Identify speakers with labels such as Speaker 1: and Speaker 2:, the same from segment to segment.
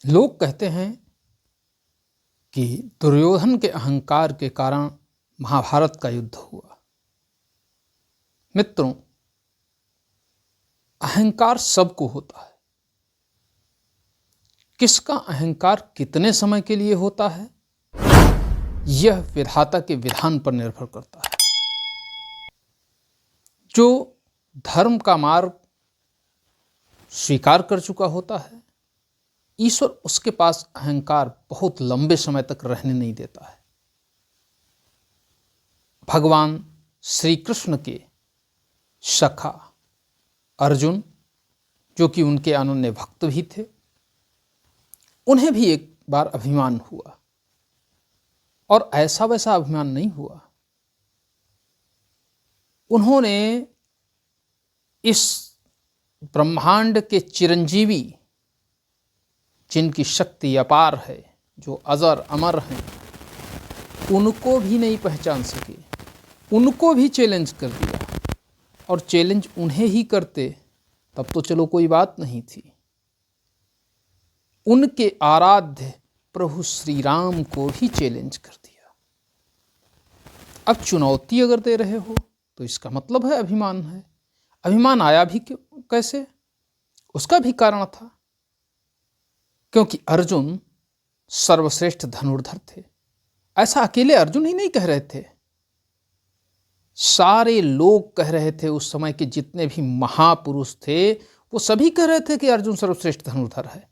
Speaker 1: लोग कहते हैं कि दुर्योधन के अहंकार के कारण महाभारत का युद्ध हुआ। मित्रों, अहंकार सबको होता है। किसका अहंकार कितने समय के लिए होता है, यह विधाता के विधान पर निर्भर करता है। जो धर्म का मार्ग स्वीकार कर चुका होता है, ईश्वर उसके पास अहंकार बहुत लंबे समय तक रहने नहीं देता है। भगवान श्री कृष्ण के सखा अर्जुन, जो कि उनके अनन्य भक्त भी थे, उन्हें भी एक बार अभिमान हुआ, और ऐसा वैसा अभिमान नहीं हुआ। उन्होंने इस ब्रह्मांड के चिरंजीवी, जिनकी शक्ति अपार है, जो अजर अमर हैं, उनको भी नहीं पहचान सके। उनको भी चैलेंज कर दिया, और चैलेंज उन्हें ही करते तब तो चलो कोई बात नहीं थी। उनके आराध्य प्रभु श्री राम को भी चैलेंज कर दिया। अब चुनौती अगर दे रहे हो तो इसका मतलब है अभिमान है। अभिमान आया भी कैसे? उसका भी कारण था, क्योंकि अर्जुन सर्वश्रेष्ठ धनुर्धर थे। ऐसा अकेले अर्जुन ही नहीं कह रहे थे, सारे लोग कह रहे थे। उस समय के जितने भी महापुरुष थे वो सभी कह रहे थे कि अर्जुन सर्वश्रेष्ठ धनुर्धर है।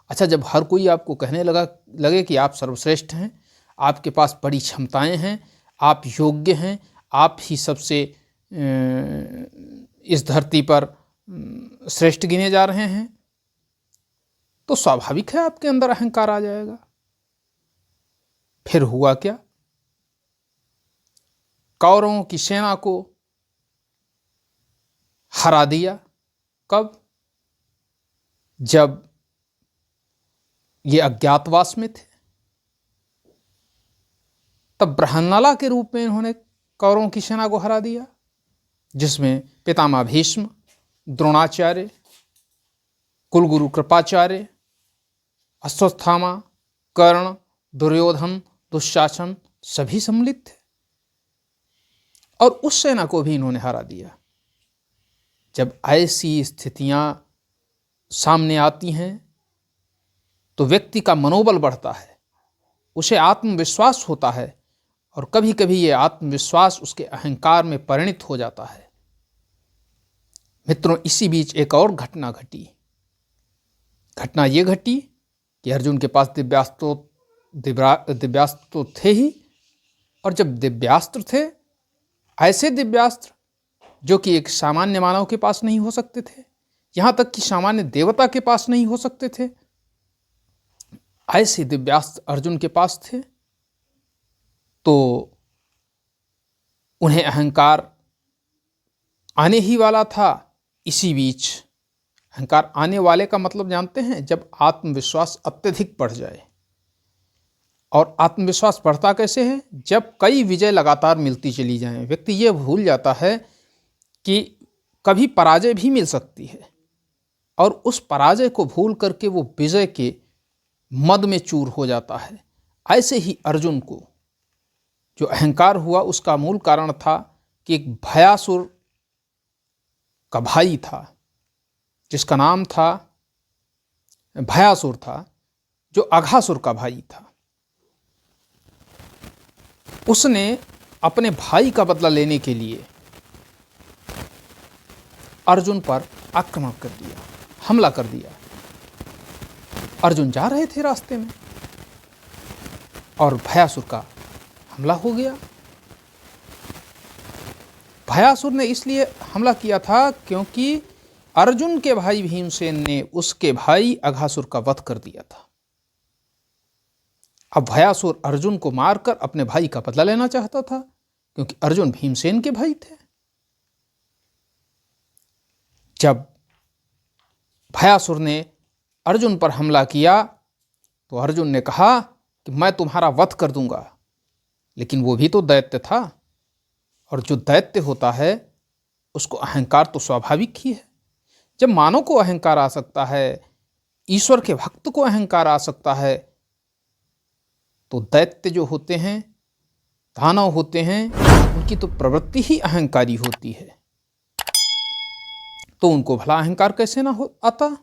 Speaker 1: अच्छा, जब हर कोई आपको कहने लगे कि आप सर्वश्रेष्ठ हैं, आपके पास बड़ी क्षमताएं हैं, आप योग्य हैं, आप ही सबसे इस धरती पर श्रेष्ठ गिने जा रहे हैं, तो स्वाभाविक है आपके अंदर अहंकार आ जाएगा। फिर हुआ क्या? कौरवों की सेना को हरा दिया। कब? जब ये अज्ञातवास में थे, तब बृहन्नला के रूप में इन्होंने कौरवों की सेना को हरा दिया, जिसमें पितामह भीष्म, द्रोणाचार्य, कुलगुरु कृपाचार्य, अश्वत्थामा, कर्ण, दुर्योधन, दुशासन सभी सम्मिलित थे। और उस सेना को भी इन्होंने हरा दिया। जब ऐसी स्थितियां सामने आती हैं तो व्यक्ति का मनोबल बढ़ता है, उसे आत्मविश्वास होता है, और कभी कभी ये आत्मविश्वास उसके अहंकार में परिणत हो जाता है। मित्रों, इसी बीच एक और घटना घटी। घटना ये घटी कि अर्जुन के पास दिव्यास्त्र तो थे ही, और जब दिव्यास्त्र थे, ऐसे दिव्यास्त्र जो कि एक सामान्य मानव के पास नहीं हो सकते थे, यहां तक कि सामान्य देवता के पास नहीं हो सकते थे, ऐसे दिव्यास्त्र अर्जुन के पास थे, तो उन्हें अहंकार आने ही वाला था। इसी बीच अहंकार आने वाले का मतलब जानते हैं? जब आत्मविश्वास अत्यधिक बढ़ जाए। और आत्मविश्वास बढ़ता कैसे है? जब कई विजय लगातार मिलती चली जाएं। व्यक्ति ये भूल जाता है कि कभी पराजय भी मिल सकती है, और उस पराजय को भूल करके वो विजय के मद में चूर हो जाता है। ऐसे ही अर्जुन को जो अहंकार हुआ, उसका मूल कारण था कि एक भयासुर का भाई था, जिसका नाम था भयासुर था, जो अघासुर का भाई था। उसने अपने भाई का बदला लेने के लिए अर्जुन पर आक्रमण कर दिया, हमला कर दिया। अर्जुन जा रहे थे रास्ते में, और भयासुर का हमला हो गया। भयासुर ने इसलिए हमला किया था क्योंकि अर्जुन के भाई भीमसेन ने उसके भाई अघासुर का वध कर दिया था। अब भयासुर अर्जुन को मारकर अपने भाई का बदला लेना चाहता था, क्योंकि अर्जुन भीमसेन के भाई थे। जब भयासुर ने अर्जुन पर हमला किया तो अर्जुन ने कहा कि मैं तुम्हारा वध कर दूंगा, लेकिन वो भी तो दैत्य था, और जो दैत्य होता है उसको अहंकार तो स्वाभाविक ही है। जब मानव को अहंकार आ सकता है, ईश्वर के भक्त को अहंकार आ सकता है, तो दैत्य जो होते हैं, दानव होते हैं, उनकी तो प्रवृत्ति ही अहंकारी होती है, तो उनको भला अहंकार कैसे ना हो आता।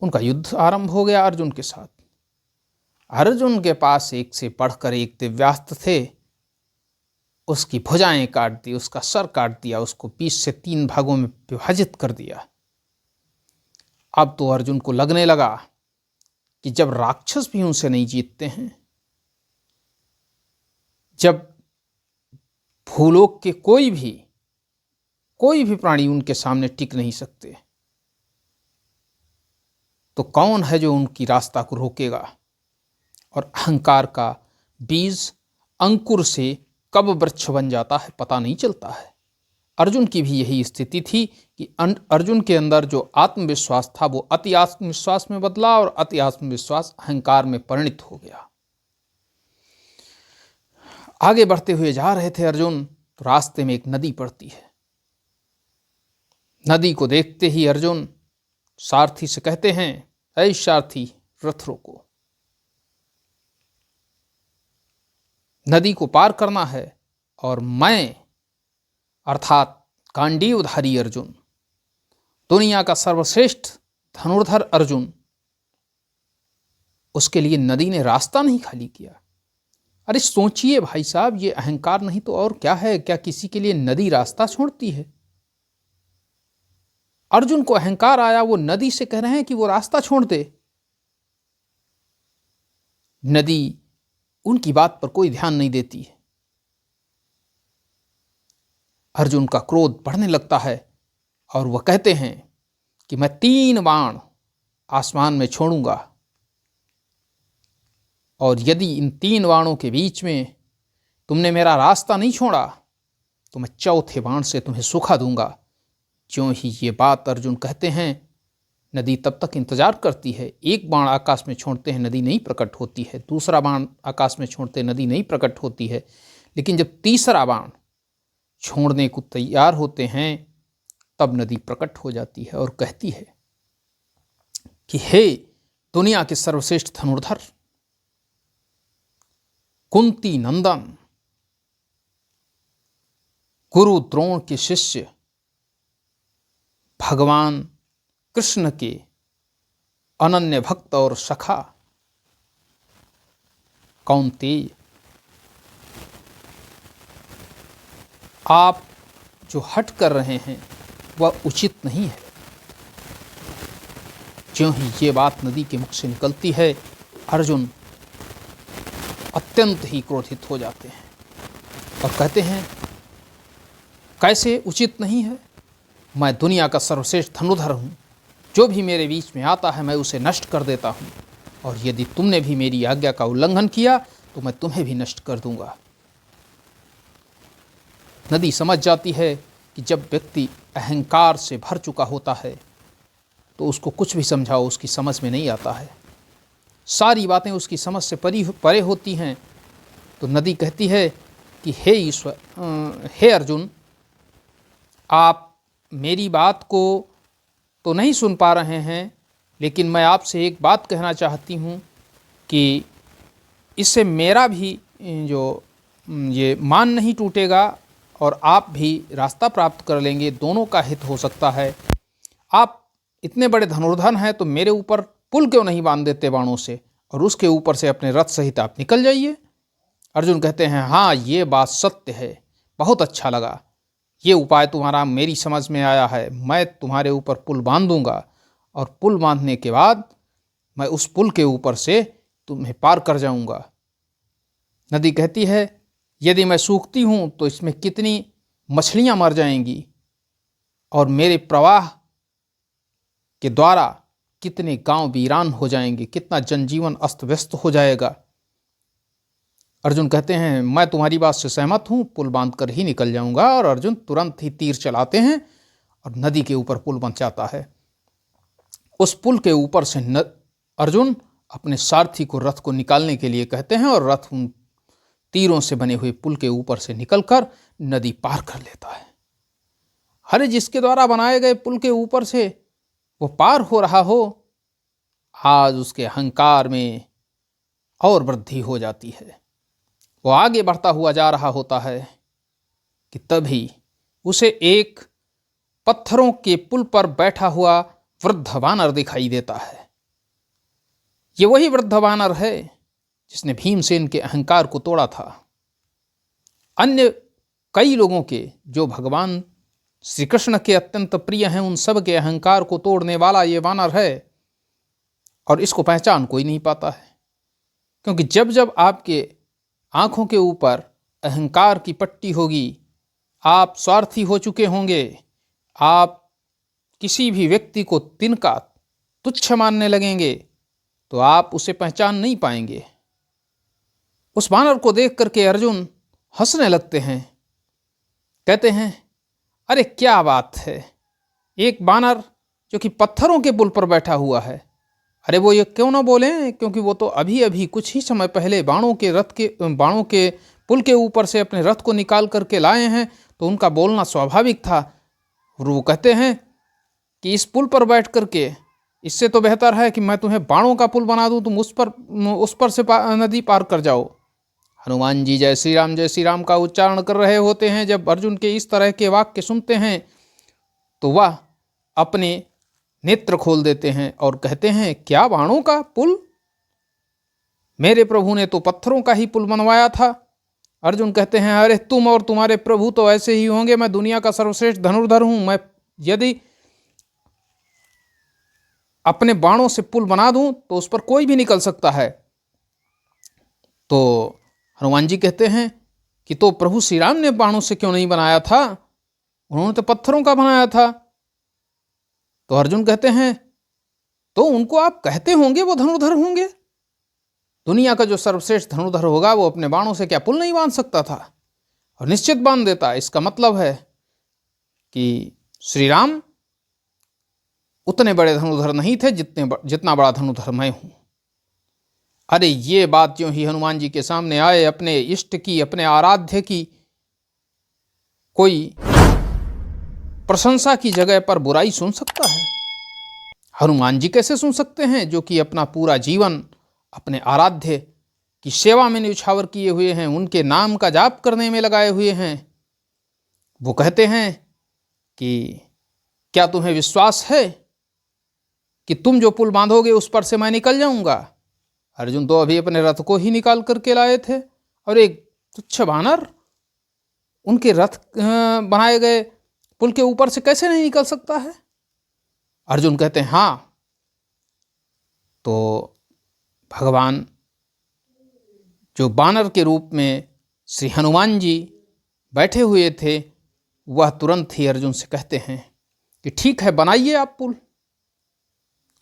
Speaker 1: उनका युद्ध आरंभ हो गया अर्जुन के साथ। अर्जुन के पास एक से बढ़कर एक दिव्यास्त्र थे। उसकी भुजाएं काट दी, उसका सर काट दिया, उसको 20 से 3 भागों में विभाजित कर दिया। अब तो अर्जुन को लगने लगा कि जब राक्षस भी उनसे नहीं जीतते हैं, जब भूलोक के कोई भी प्राणी उनके सामने टिक नहीं सकते, तो कौन है जो उनकी रास्ता को रोकेगा। और अहंकार का बीज अंकुर से कब वृक्ष बन जाता है पता नहीं चलता है। अर्जुन की भी यही स्थिति थी कि अर्जुन के अंदर जो आत्मविश्वास था वो अति आत्मविश्वास में बदला, और अति आत्मविश्वास अहंकार में परिणित हो गया। आगे बढ़ते हुए जा रहे थे अर्जुन, तो रास्ते में एक नदी पड़ती है। नदी को देखते ही अर्जुन सारथी से कहते हैं, ऐ सारथी, रथ रोको, नदी को पार करना है। और मैं अर्थात गांडीवधारी अर्जुन, दुनिया का सर्वश्रेष्ठ धनुर्धर अर्जुन, उसके लिए नदी ने रास्ता नहीं खाली किया। अरे सोचिए भाई साहब, ये अहंकार नहीं तो और क्या है। क्या किसी के लिए नदी रास्ता छोड़ती है? अर्जुन को अहंकार आया, वो नदी से कह रहे हैं कि वो रास्ता छोड़ दे। नदी उनकी बात पर कोई ध्यान नहीं देती है। अर्जुन का क्रोध बढ़ने लगता है और वह कहते हैं कि मैं 3 बाण आसमान में छोड़ूंगा, और यदि इन 3 बाणों के बीच में तुमने मेरा रास्ता नहीं छोड़ा तो मैं चौथे बाण से तुम्हें सुखा दूंगा। ज्यों ही ये बात अर्जुन कहते हैं, नदी तब तक इंतजार करती है। एक बाण आकाश में छोड़ते हैं, नदी नहीं प्रकट होती है। दूसरा बाण आकाश में छोड़ते नदी नहीं प्रकट होती है। लेकिन जब तीसरा बाण छोड़ने को तैयार होते हैं, तब नदी प्रकट हो जाती है और कहती है कि हे दुनिया के सर्वश्रेष्ठ धनुर्धर, कुंती नंदन, गुरु द्रोण के शिष्य, भगवान कृष्ण के अनन्य भक्त और सखा कौन्तेय, आप जो हट कर रहे हैं वह उचित नहीं है। ज्यों ही ये बात नदी के मुख से निकलती है, अर्जुन अत्यंत ही क्रोधित हो जाते हैं और कहते हैं, कैसे उचित नहीं है? मैं दुनिया का सर्वश्रेष्ठ धनुर्धर हूँ, जो भी मेरे बीच में आता है मैं उसे नष्ट कर देता हूँ, और यदि तुमने भी मेरी आज्ञा का उल्लंघन किया तो मैं तुम्हें भी नष्ट कर दूंगा। नदी समझ जाती है कि जब व्यक्ति अहंकार से भर चुका होता है तो उसको कुछ भी समझाओ उसकी समझ में नहीं आता है, सारी बातें उसकी समझ से परे होती हैं। तो नदी कहती है कि हे ईश्वर, हे अर्जुन, आप मेरी बात को तो नहीं सुन पा रहे हैं, लेकिन मैं आपसे एक बात कहना चाहती हूँ कि इससे मेरा भी जो ये मान नहीं टूटेगा और आप भी रास्ता प्राप्त कर लेंगे, दोनों का हित हो सकता है। आप इतने बड़े धनुर्धर हैं तो मेरे ऊपर पुल क्यों नहीं बांध देते बाणों से, और उसके ऊपर से अपने रथ सहित आप निकल जाइए। अर्जुन कहते हैं, हाँ ये बात सत्य है, बहुत अच्छा लगा, ये उपाय तुम्हारा मेरी समझ में आया है। मैं तुम्हारे ऊपर पुल बांध दूंगा, और पुल बांधने के बाद मैं उस पुल के ऊपर से तुम्हें पार कर जाऊंगा। नदी कहती है, यदि मैं सूखती हूँ तो इसमें कितनी मछलियाँ मर जाएंगी, और मेरे प्रवाह के द्वारा कितने गांव वीरान हो जाएंगे, कितना जनजीवन अस्त व्यस्त हो जाएगा। अर्जुन कहते हैं, मैं तुम्हारी बात से सहमत हूँ, पुल बांध कर ही निकल जाऊंगा। और अर्जुन तुरंत ही तीर चलाते हैं और नदी के ऊपर पुल बन जाता है। उस पुल के ऊपर से अर्जुन अपने सारथी को रथ को निकालने के लिए कहते हैं, और रथ उन तीरों से बने हुए पुल के ऊपर से निकलकर नदी पार कर लेता है। अरे जिसके द्वारा बनाए गए पुल के ऊपर से वो पार हो रहा हो, आज उसके अहंकार में और वृद्धि हो जाती है। वो आगे बढ़ता हुआ जा रहा होता है कि तभी उसे एक पत्थरों के पुल पर बैठा हुआ वृद्ध वानर दिखाई देता है। ये वही वृद्ध वानर है जिसने भीमसेन के अहंकार को तोड़ा था। अन्य कई लोगों के जो भगवान श्री कृष्ण के अत्यंत प्रिय हैं, उन सब के अहंकार को तोड़ने वाला ये वानर है। और इसको पहचान कोई नहीं पाता है, क्योंकि जब जब आपके आंखों के ऊपर अहंकार की पट्टी होगी, आप स्वार्थी हो चुके होंगे, आप किसी भी व्यक्ति को तिनका तुच्छ मानने लगेंगे, तो आप उसे पहचान नहीं पाएंगे। उस वानर को देख करके अर्जुन हंसने लगते हैं, कहते हैं अरे क्या बात है, एक वानर जो कि पत्थरों के पुल पर बैठा हुआ है, अरे वो ये क्यों ना बोले, क्योंकि वो तो अभी अभी कुछ ही समय पहले बाणों के पुल के ऊपर से अपने रथ को निकाल करके लाए हैं, तो उनका बोलना स्वाभाविक था। और वो कहते हैं कि इस पुल पर बैठ करके इससे तो बेहतर है कि मैं तुम्हें बाणों का पुल बना दूं, तुम उस पर से नदी पार कर जाओ। हनुमान जी जय श्री राम का उच्चारण कर रहे होते हैं। जब अर्जुन के इस तरह के वाक्य सुनते हैं तो वह अपने नेत्र खोल देते हैं और कहते हैं क्या बाणों का पुल, मेरे प्रभु ने तो पत्थरों का ही पुल बनवाया था। अर्जुन कहते हैं अरे तुम और तुम्हारे प्रभु तो ऐसे ही होंगे, मैं दुनिया का सर्वश्रेष्ठ धनुर्धर हूं, मैं यदि अपने बाणों से पुल बना दूं तो उस पर कोई भी निकल सकता है। तो हनुमान जी कहते हैं कि तो प्रभु श्री राम ने बाणों से क्यों नहीं बनाया था, उन्होंने तो पत्थरों का बनाया था। तो अर्जुन कहते हैं तो उनको आप कहते होंगे वो धनुर्धर होंगे, दुनिया का जो सर्वश्रेष्ठ धनुर्धर होगा वो अपने बाणों से क्या पुल नहीं बांध सकता था, और निश्चित बांध देता। इसका मतलब है कि श्री राम उतने बड़े धनुर्धर नहीं थे जितना बड़ा धनुर्धर मैं हूं। अरे ये बात जो ही हनुमान जी के सामने आए, अपने इष्ट की, अपने आराध्य की कोई प्रशंसा की जगह पर बुराई सुन सकता है? हनुमान जी कैसे सुन सकते हैं, जो कि अपना पूरा जीवन अपने आराध्य की सेवा में न्यौछावर किए हुए हैं, उनके नाम का जाप करने में लगाए हुए हैं। वो कहते हैं कि क्या तुम्हें विश्वास है कि तुम जो पुल बांधोगे उस पर से मैं निकल जाऊंगा? अर्जुन तो अभी अपने रथ को ही निकाल करके लाए थे, और एक तुच्छ वानर उनके रथ बनाए गए पुल के ऊपर से कैसे नहीं निकल सकता है? अर्जुन कहते हैं हाँ। तो भगवान जो बानर के रूप में श्री हनुमान जी बैठे हुए थे, वह तुरंत ही अर्जुन से कहते हैं कि ठीक है, बनाइए आप पुल।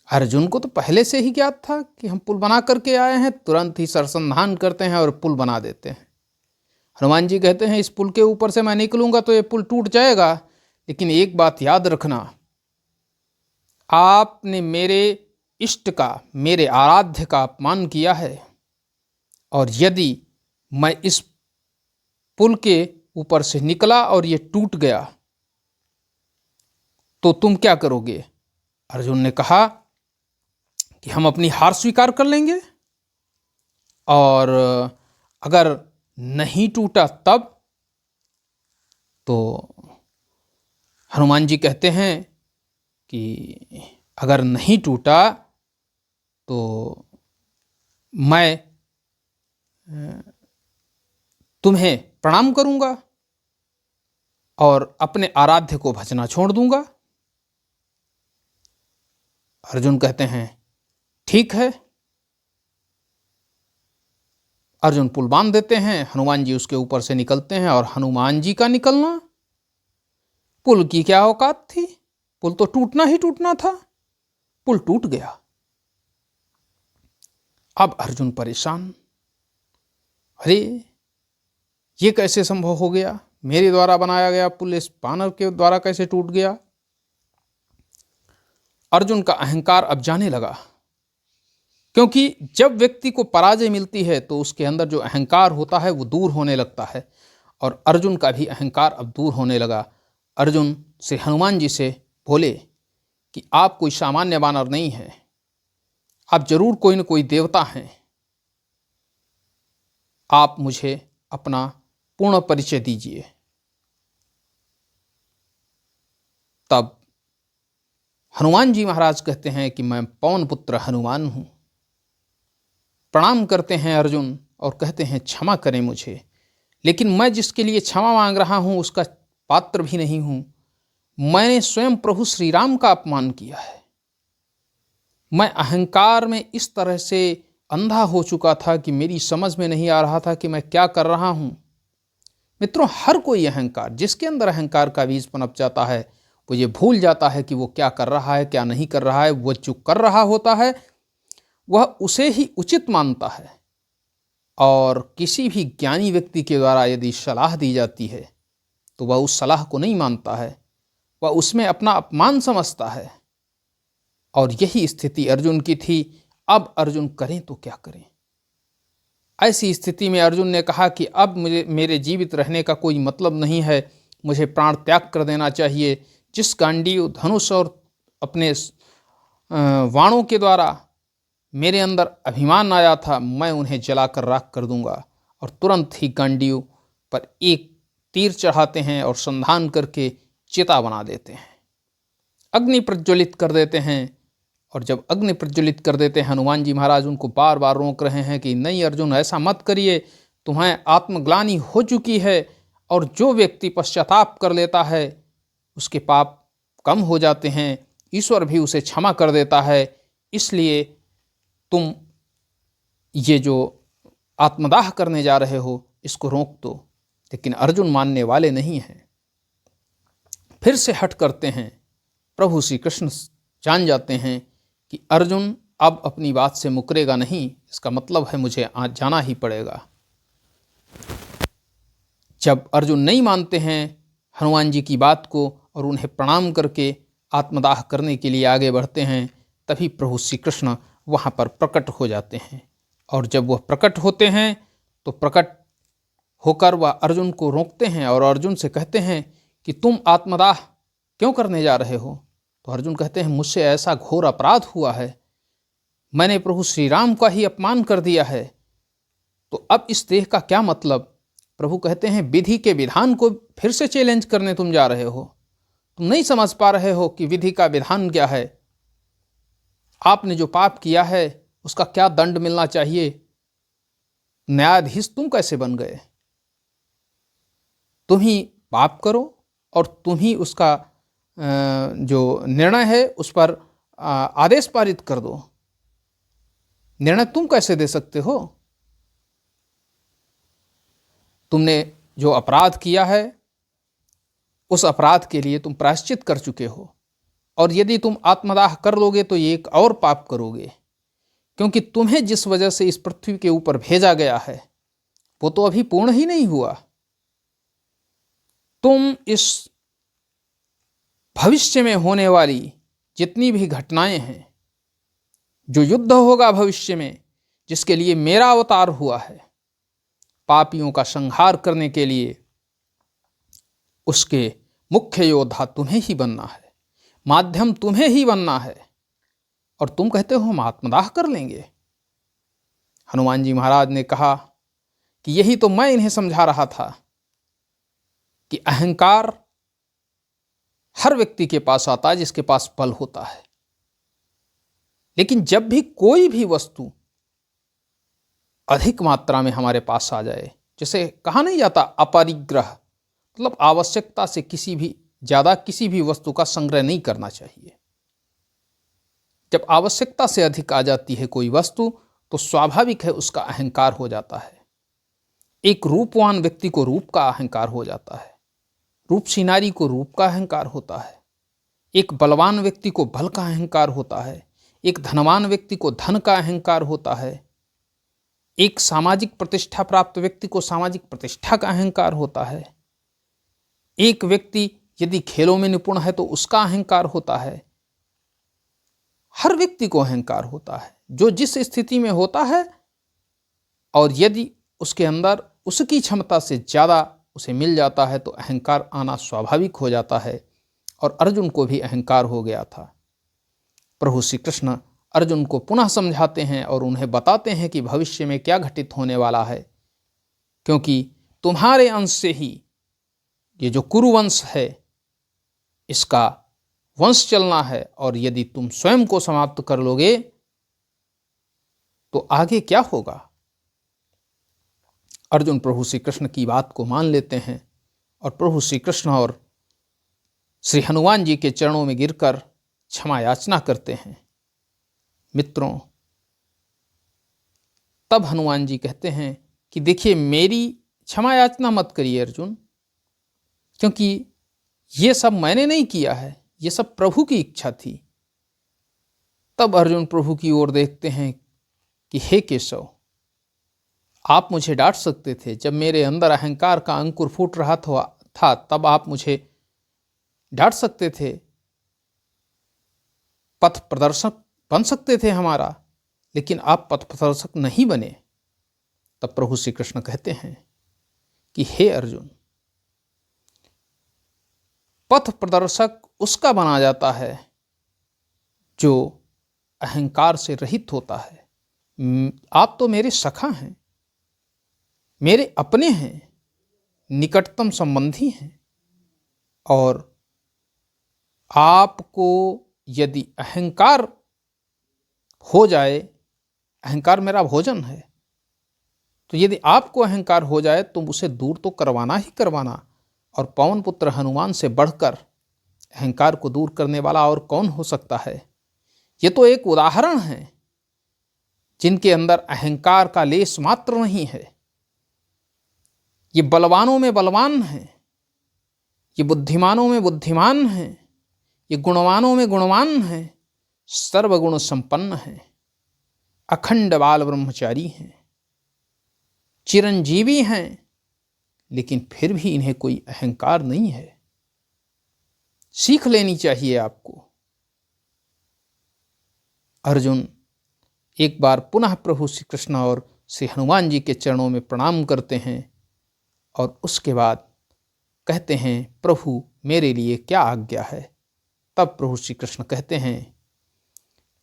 Speaker 1: अर्जुन को तो पहले से ही ज्ञात था कि हम पुल बना करके आए हैं, तुरंत ही सरसंधान करते हैं और पुल बना देते हैं। हनुमान जी कहते हैं इस पुल के ऊपर से मैं निकलूंगा तो ये पुल टूट जाएगा, लेकिन एक बात याद रखना, आपने मेरे इष्ट का, मेरे आराध्य का अपमान किया है, और यदि मैं इस पुल के ऊपर से निकला और ये टूट गया तो तुम क्या करोगे? अर्जुन ने कहा कि हम अपनी हार स्वीकार कर लेंगे, और अगर नहीं टूटा तब? तो हनुमान जी कहते हैं कि अगर नहीं टूटा तो मैं तुम्हें प्रणाम करूंगा और अपने आराध्य को भजना छोड़ दूंगा। अर्जुन कहते हैं ठीक है। अर्जुन पुल बांध देते हैं, हनुमान जी उसके ऊपर से निकलते हैं, और हनुमान जी का निकलना, पुल की क्या औकात थी, पुल तो टूटना ही टूटना था, पुल टूट गया। अब अर्जुन परेशान, अरे ये कैसे संभव हो गया, मेरे द्वारा बनाया गया पुल इस वानर के द्वारा कैसे टूट गया? अर्जुन का अहंकार अब जाने लगा, क्योंकि जब व्यक्ति को पराजय मिलती है तो उसके अंदर जो अहंकार होता है वो दूर होने लगता है, और अर्जुन का भी अहंकार अब दूर होने लगा। अर्जुन श्री हनुमान जी से बोले कि आप कोई सामान्य वानर नहीं हैं, आप जरूर कोई न कोई देवता हैं, आप मुझे अपना पूर्ण परिचय दीजिए। तब हनुमान जी महाराज कहते हैं कि मैं पवन पुत्र हनुमान हूं। प्रणाम करते हैं अर्जुन और कहते हैं क्षमा करें मुझे, लेकिन मैं जिसके लिए क्षमा मांग रहा हूं उसका पात्र भी नहीं हूं। मैंने स्वयं प्रभु श्री राम का अपमान किया है। मैं अहंकार में इस तरह से अंधा हो चुका था कि मेरी समझ में नहीं आ रहा था कि मैं क्या कर रहा हूं। मित्रों, हर कोई अहंकार, जिसके अंदर अहंकार का बीज पनप जाता है, वो ये भूल जाता है कि वो क्या कर रहा है, क्या नहीं कर रहा है। वो जो कर रहा होता है वह उसे ही उचित मानता है, और किसी भी ज्ञानी व्यक्ति के द्वारा यदि सलाह दी जाती है तो वह उस सलाह को नहीं मानता है, वह उसमें अपना अपमान समझता है। और यही स्थिति अर्जुन की थी। अब अर्जुन करें तो क्या करें। ऐसी स्थिति में अर्जुन ने कहा कि अब मेरे जीवित रहने का कोई मतलब नहीं है, मुझे प्राण त्याग कर देना चाहिए। जिस गांडीव, धनुष और अपने वाणों के द्वारा मेरे अंदर अभिमान आया था, मैं उन्हें जलाकर राख कर दूंगा। और तुरंत ही गांडीव पर एक तीर चढ़ाते हैं और संधान करके चिता बना देते हैं, अग्नि प्रज्वलित कर देते हैं। और जब अग्नि प्रज्वलित कर देते हैं, हनुमान जी महाराज उनको बार बार रोक रहे हैं कि नहीं अर्जुन, ऐसा मत करिए, तुम्हें आत्मग्लानि हो चुकी है, और जो व्यक्ति पश्चाताप कर लेता है उसके पाप कम हो जाते हैं, ईश्वर भी उसे क्षमा कर देता है। इसलिए तुम ये जो आत्मदाह करने जा रहे हो इसको रोक दो। लेकिन अर्जुन मानने वाले नहीं हैं, फिर से हट करते हैं। प्रभु श्री कृष्ण जान जाते हैं कि अर्जुन अब अपनी बात से मुकरेगा नहीं, इसका मतलब है मुझे आज जाना ही पड़ेगा। जब अर्जुन नहीं मानते हैं हनुमान जी की बात को और उन्हें प्रणाम करके आत्मदाह करने के लिए आगे बढ़ते हैं, तभी प्रभु श्री कृष्ण वहाँ पर प्रकट हो जाते हैं। और जब वह प्रकट होते हैं तो प्रकट होकर वह अर्जुन को रोकते हैं और अर्जुन से कहते हैं कि तुम आत्मदाह क्यों करने जा रहे हो। तो अर्जुन कहते हैं मुझसे ऐसा घोर अपराध हुआ है, मैंने प्रभु श्री राम का ही अपमान कर दिया है, तो अब इस देह का क्या मतलब। प्रभु कहते हैं विधि के विधान को फिर से चैलेंज करने तुम जा रहे हो, तुम नहीं समझ पा रहे हो कि विधि का विधान क्या है। आपने जो पाप किया है उसका क्या दंड मिलना चाहिए, न्यायाधीश तुम कैसे बन गए। तुम ही पाप करो और तुम ही उसका जो निर्णय है उस पर आदेश पारित कर दो, निर्णय तुम कैसे दे सकते हो। तुमने जो अपराध किया है उस अपराध के लिए तुम प्रायश्चित कर चुके हो, और यदि तुम आत्मदाह कर लोगे तो ये एक और पाप करोगे, क्योंकि तुम्हें जिस वजह से इस पृथ्वी के ऊपर भेजा गया है वो तो अभी पूर्ण ही नहीं हुआ। तुम इस भविष्य में होने वाली जितनी भी घटनाएं हैं, जो युद्ध होगा भविष्य में, जिसके लिए मेरा अवतार हुआ है, पापियों का संहार करने के लिए, उसके मुख्य योद्धा तुम्हें ही बनना है, माध्यम तुम्हें ही बनना है, और तुम कहते हो हम आत्मदाह कर लेंगे। हनुमान जी महाराज ने कहा कि यही तो मैं इन्हें समझा रहा था कि अहंकार हर व्यक्ति के पास आता है जिसके पास बल होता है, लेकिन जब भी कोई भी वस्तु अधिक मात्रा में हमारे पास आ जाए, जैसे कहा नहीं जाता अपरिग्रह, मतलब आवश्यकता से किसी भी ज़्यादा किसी भी वस्तु का संग्रह नहीं करना चाहिए। जब आवश्यकता से अधिक आ जाती है कोई वस्तु तो स्वाभाविक है उसका अहंकार हो जाता है। एक रूपवान व्यक्ति को रूप का अहंकार हो जाता है, रूपसी नारी को रूप का अहंकार होता है, एक बलवान व्यक्ति को बल का अहंकार होता है, एक धनवान व्यक्ति को धन का अहंकार होता है, एक सामाजिक प्रतिष्ठा प्राप्त व्यक्ति को सामाजिक प्रतिष्ठा का अहंकार होता है, एक व्यक्ति यदि खेलों में निपुण है तो उसका अहंकार होता है। हर व्यक्ति को अहंकार होता है जो जिस स्थिति में होता है, और यदि उसके अंदर उसकी क्षमता से ज़्यादा उसे मिल जाता है तो अहंकार आना स्वाभाविक हो जाता है। और अर्जुन को भी अहंकार हो गया था। प्रभु श्री कृष्ण अर्जुन को पुनः समझाते हैं और उन्हें बताते हैं कि भविष्य में क्या घटित होने वाला है, क्योंकि तुम्हारे अंश से ही ये जो कुरुवंश है इसका वंश चलना है, और यदि तुम स्वयं को समाप्त कर लोगे तो आगे क्या होगा। अर्जुन प्रभु श्री कृष्ण की बात को मान लेते हैं और प्रभु श्री कृष्ण और श्री हनुमान जी के चरणों में गिरकर क्षमा याचना करते हैं। मित्रों, तब हनुमान जी कहते हैं कि देखिए, मेरी क्षमा याचना मत करिए अर्जुन, क्योंकि ये सब मैंने नहीं किया है, ये सब प्रभु की इच्छा थी। तब अर्जुन प्रभु की ओर देखते हैं कि हे केशव, आप मुझे डांट सकते थे। जब मेरे अंदर अहंकार का अंकुर फूट रहा था तब आप मुझे डांट सकते थे, पथ प्रदर्शक बन सकते थे हमारा, लेकिन आप पथ प्रदर्शक नहीं बने। तब प्रभु श्री कृष्ण कहते हैं कि हे अर्जुन, पथ प्रदर्शक उसका बना जाता है जो अहंकार से रहित होता है। आप तो मेरे सखा हैं, मेरे अपने हैं, निकटतम संबंधी हैं, और आपको यदि अहंकार हो जाए, अहंकार मेरा भोजन है, तो यदि आपको अहंकार हो जाए तो उसे दूर तो करवाना ही करवाना। और पवन पुत्र हनुमान से बढ़कर अहंकार को दूर करने वाला और कौन हो सकता है। ये तो एक उदाहरण है जिनके अंदर अहंकार का लेश मात्र नहीं है। ये बलवानों में बलवान हैं, ये बुद्धिमानों में बुद्धिमान हैं, ये गुणवानों में गुणवान हैं, सर्वगुण संपन्न हैं, अखंड बाल ब्रह्मचारी हैं, चिरंजीवी हैं, लेकिन फिर भी इन्हें कोई अहंकार नहीं है। सीख लेनी चाहिए आपको। अर्जुन एक बार पुनः प्रभु श्री कृष्ण और श्री हनुमान जी के चरणों में प्रणाम करते हैं और उसके बाद कहते हैं, प्रभु मेरे लिए क्या आज्ञा है। तब प्रभु श्री कृष्ण कहते हैं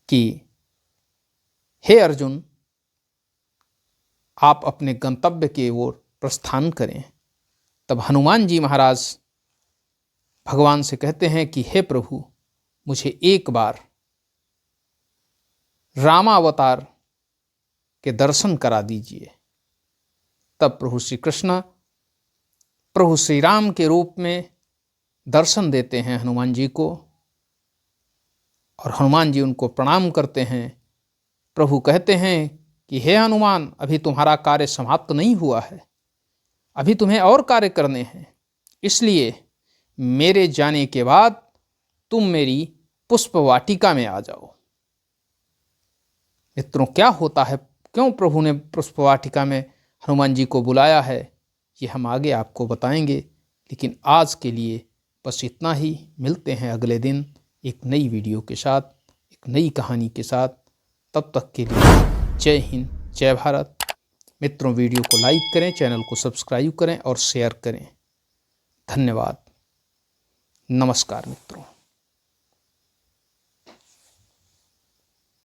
Speaker 1: कि हे अर्जुन, आप अपने गंतव्य की ओर प्रस्थान करें। तब हनुमान जी महाराज भगवान से कहते हैं कि हे प्रभु, मुझे एक बार रामावतार के दर्शन करा दीजिए। तब प्रभु श्री कृष्ण प्रभु श्री राम के रूप में दर्शन देते हैं हनुमान जी को, और हनुमान जी उनको प्रणाम करते हैं। प्रभु कहते हैं कि हे हनुमान, अभी तुम्हारा कार्य समाप्त नहीं हुआ है, अभी तुम्हें और कार्य करने हैं, इसलिए मेरे जाने के बाद तुम मेरी पुष्प वाटिका में आ जाओ। मित्रों, क्या होता है, क्यों प्रभु ने पुष्प वाटिका में हनुमान जी को बुलाया है, ये हम आगे आपको बताएंगे। लेकिन आज के लिए बस इतना ही। मिलते हैं अगले दिन एक नई वीडियो के साथ, एक नई कहानी के साथ। तब तक के लिए जय हिंद, जय भारत। मित्रों, वीडियो को लाइक करें, चैनल को सब्सक्राइब करें और शेयर करें। धन्यवाद। नमस्कार मित्रों।